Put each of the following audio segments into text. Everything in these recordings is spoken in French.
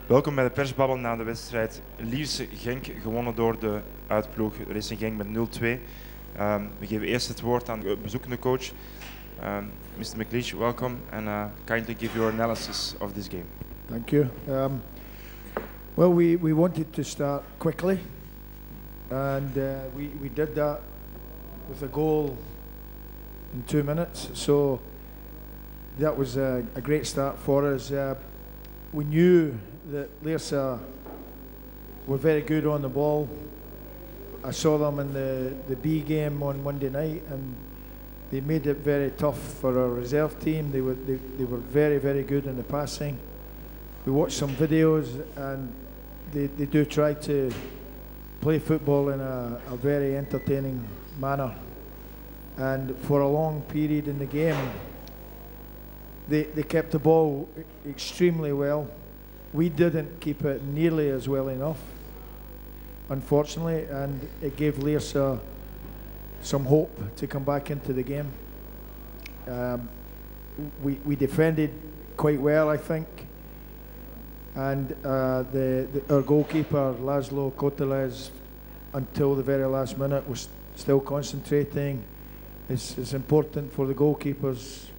Welkom bij de persbabbel na de wedstrijd Lierse-Genk, gewonnen door de uitploeg Racing Genk met 0-2. We geven eerst het woord aan de bezoekende coach, Mr. McLeish. Welcome and kindly give your analysis of this game. Thank you. Well, we wanted to start quickly, and we did that with a goal in 2 minutes. So that was a great start for us. We knew that Lierse were very good on the ball. I saw them in the B game on Monday night, and they made it very tough for our reserve team. They were very, very good in the passing. We watched some videos, and they do try to play football in a very entertaining manner. And for a long period in the game, they kept the ball extremely well. We didn't keep it nearly as well enough, unfortunately, and it gave Lierse some hope to come back into the game. We defended quite well, I think, and our goalkeeper, Laszlo Koteles, until the very last minute was still concentrating. It's important for the goalkeepers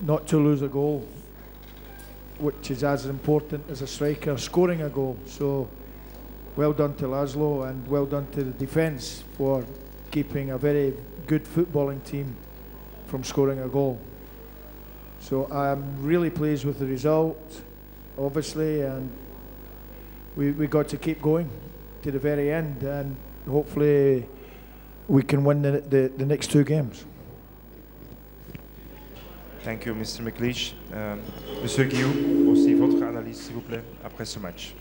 not to lose a goal, which is as important as a striker scoring a goal. So well done to Laszlo, and well done to the defence for keeping a very good footballing team from scoring a goal. So I'm really pleased with the result, obviously, and we got to keep going to the very end, and hopefully we can win the next 2 games. Thank you, Mr. McLeish. Monsieur Guillou, aussi votre analyse, s'il vous plaît, après ce match.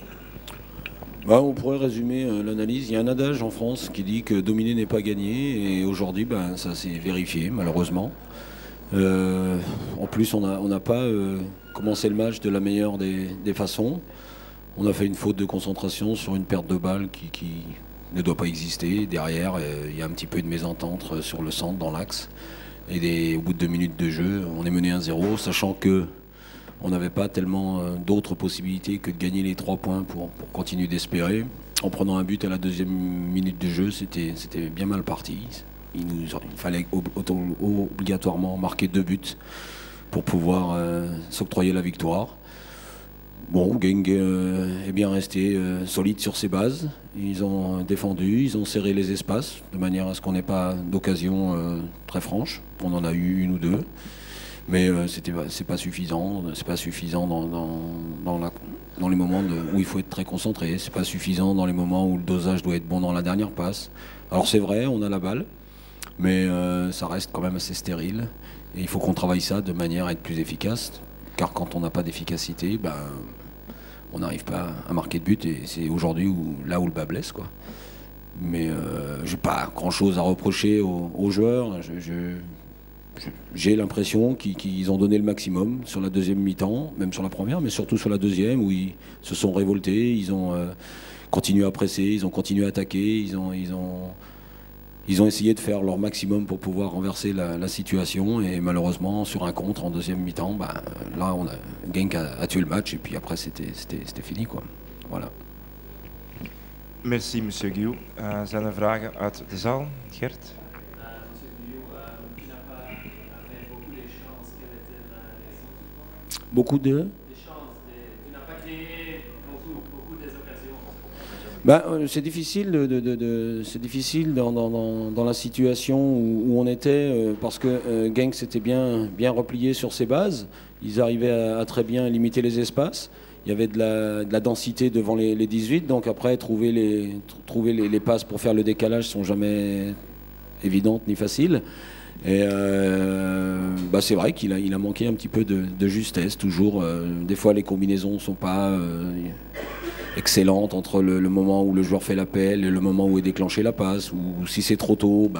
On pourrait résumer l'analyse. Il y a un adage en France qui dit que dominer n'est pas gagner, et aujourd'hui ça s'est vérifié malheureusement. En plus on n'a pas commencé le match de la meilleure des façons. On a fait une faute de concentration sur une perte de balle qui ne doit pas exister. Derrière il y a un petit peu de mésentente sur le centre dans l'axe. Et au bout de 2 minutes de jeu, on est mené 1-0, sachant que on n'avait pas tellement d'autres possibilités que de gagner les 3 points pour continuer d'espérer. En prenant un but à la 2e minute de jeu, c'était bien mal parti. Il fallait obligatoirement marquer 2 buts pour pouvoir s'octroyer la victoire. Bon, Genk est bien resté solide sur ses bases. Ils ont défendu, ils ont serré les espaces de manière à ce qu'on n'ait pas d'occasion très franche. On en a eu 1 ou 2, mais c'est pas suffisant. C'est pas suffisant dans les moments où il faut être très concentré. C'est pas suffisant dans les moments où le dosage doit être bon dans la dernière passe. Alors c'est vrai, on a la balle, mais ça reste quand même assez stérile. Et il faut qu'on travaille ça de manière à être plus efficace. Car quand on n'a pas d'efficacité, on n'arrive pas à marquer de but, et c'est aujourd'hui là où le bas blesse, quoi. Mais j'ai pas grand chose à reprocher aux joueurs. J'ai l'impression qu'ils ont donné le maximum sur la 2e mi-temps, même sur la première, mais surtout sur la 2e, où ils se sont révoltés, ils ont continué à presser, ils ont continué à attaquer, ils ont essayé de faire leur maximum pour pouvoir renverser la situation, et malheureusement sur un contre en 2e mi-temps, là Genk a tué le match, et puis après c'était fini, quoi. Voilà. Merci, Monsieur Guillou. Zijn er vragen uit de zaal? Gert? Monsieur Guillou, tu n'as pas fait beaucoup de chances. Quelle était la raison? Beaucoup de chances. Tu n'as pas créé beaucoup des occasions. C'est difficile dans la situation où on était, parce que Genk s'était bien replié sur ses bases. Ils arrivaient à très bien limiter les espaces. Il y avait de la densité devant les 18, donc après trouver les passes pour faire le décalage sont jamais évidentes ni faciles. Et c'est vrai qu'il a manqué un petit peu de justesse toujours. Des fois les combinaisons ne sont pas excellentes entre le moment où le joueur fait l'appel et le moment où est déclenchée la passe, ou si c'est trop tôt,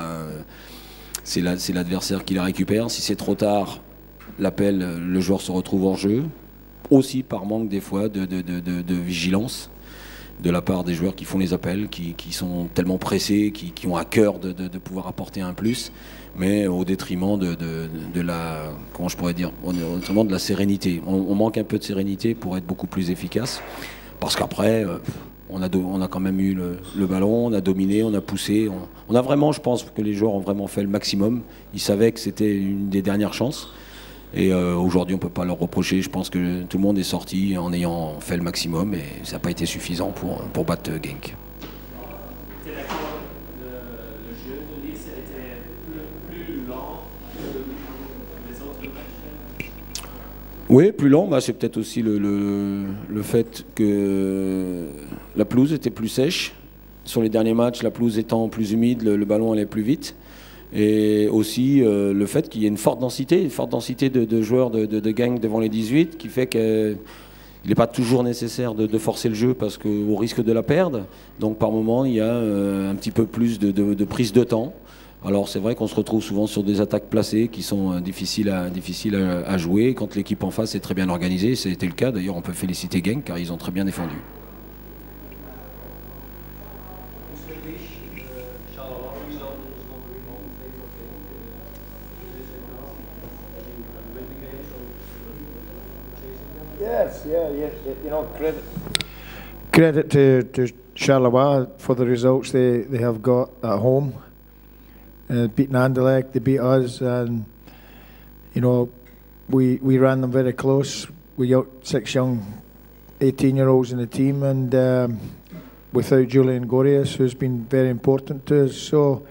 c'est l'adversaire qui la récupère. Si c'est trop tard, l'appel, le joueur se retrouve hors jeu. Aussi par manque des fois de vigilance de la part des joueurs qui font les appels, qui sont tellement pressés, qui ont à cœur de pouvoir apporter un plus. mais au détriment de la, comment je pourrais dire, au détriment de la sérénité. On manque un peu de sérénité pour être beaucoup plus efficace, parce qu'après, on a quand même eu le ballon, on a dominé, on a poussé, on a vraiment, je pense que les joueurs ont vraiment fait le maximum. Ils savaient que c'était une des dernières chances. Et aujourd'hui, on ne peut pas leur reprocher. Je pense que tout le monde est sorti en ayant fait le maximum et ça n'a pas été suffisant pour battre Genk. Tu es d'accord, le jeu de Lille était plus lent que les autres matchs? Oui, plus lent. Bah, c'est peut-être aussi le fait que la pelouse était plus sèche. Sur les derniers matchs, la pelouse étant plus humide, le ballon allait plus vite. Et aussi le fait qu'il y ait une forte densité de joueurs de Genk devant les 18, qui fait qu'il n'est pas toujours nécessaire de forcer le jeu parce qu'au risque de la perdre. Donc par moment, il y a un petit peu plus de prise de temps. Alors c'est vrai qu'on se retrouve souvent sur des attaques placées qui sont difficiles à jouer quand l'équipe en face est très bien organisée. C'était le cas, d'ailleurs on peut féliciter Genk car ils ont très bien défendu. Yes, yeah, you know, credit to Charleroi for the results they have got at home. Beating Anderlecht, they beat us, and you know, we ran them very close. We got 6 young 18-year-olds in the team, and without Julian Gorius, who's been very important to us, so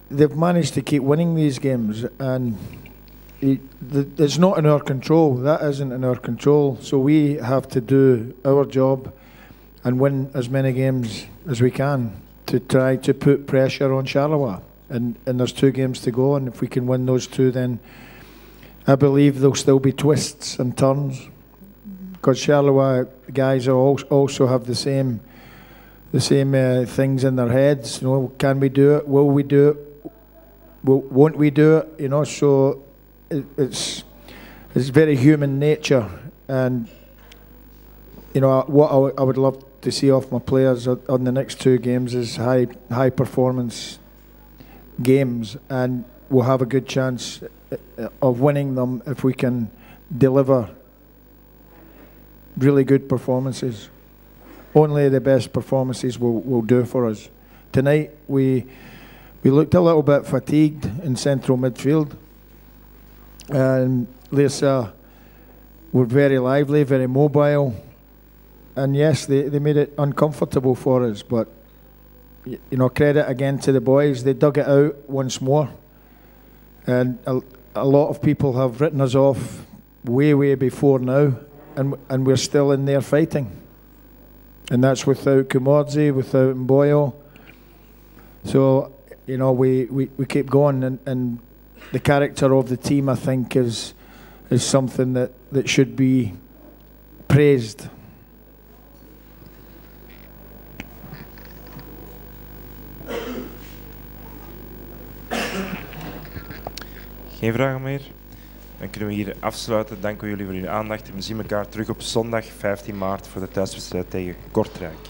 they've managed to keep winning these games, and it's not in our control. That isn't in our control. So we have to do our job and win as many games as we can to try to put pressure on Charleroi. And there's 2 games to go, and if we can win those 2, then I believe there'll still be twists and turns. Because Charleroi guys are also have the same things in their heads. You know, can we do it? Will we do it? Won't we do it? You know, so. It's very human nature, and you know what I would love to see off my players on the next 2 games is high performance games, and we'll have a good chance of winning them if we can deliver really good performances. Only the best performances will do for us. Tonight we looked a little bit fatigued in central midfield. And Leicester were very lively, very mobile, and yes, they made it uncomfortable for us. But you know, credit again to the boys; they dug it out once more. And a lot of people have written us off way before now, and we're still in there fighting. And that's without Kumordzi, without Mboyo. So you know, we keep going, and the character of the team, I think, is something that should be praised. Geen vragen meer? Dan kunnen we hier afsluiten. Dank jullie voor jullie aandacht. We zien elkaar terug op zondag 15 maart voor de thuiswedstrijd tegen Kortrijk.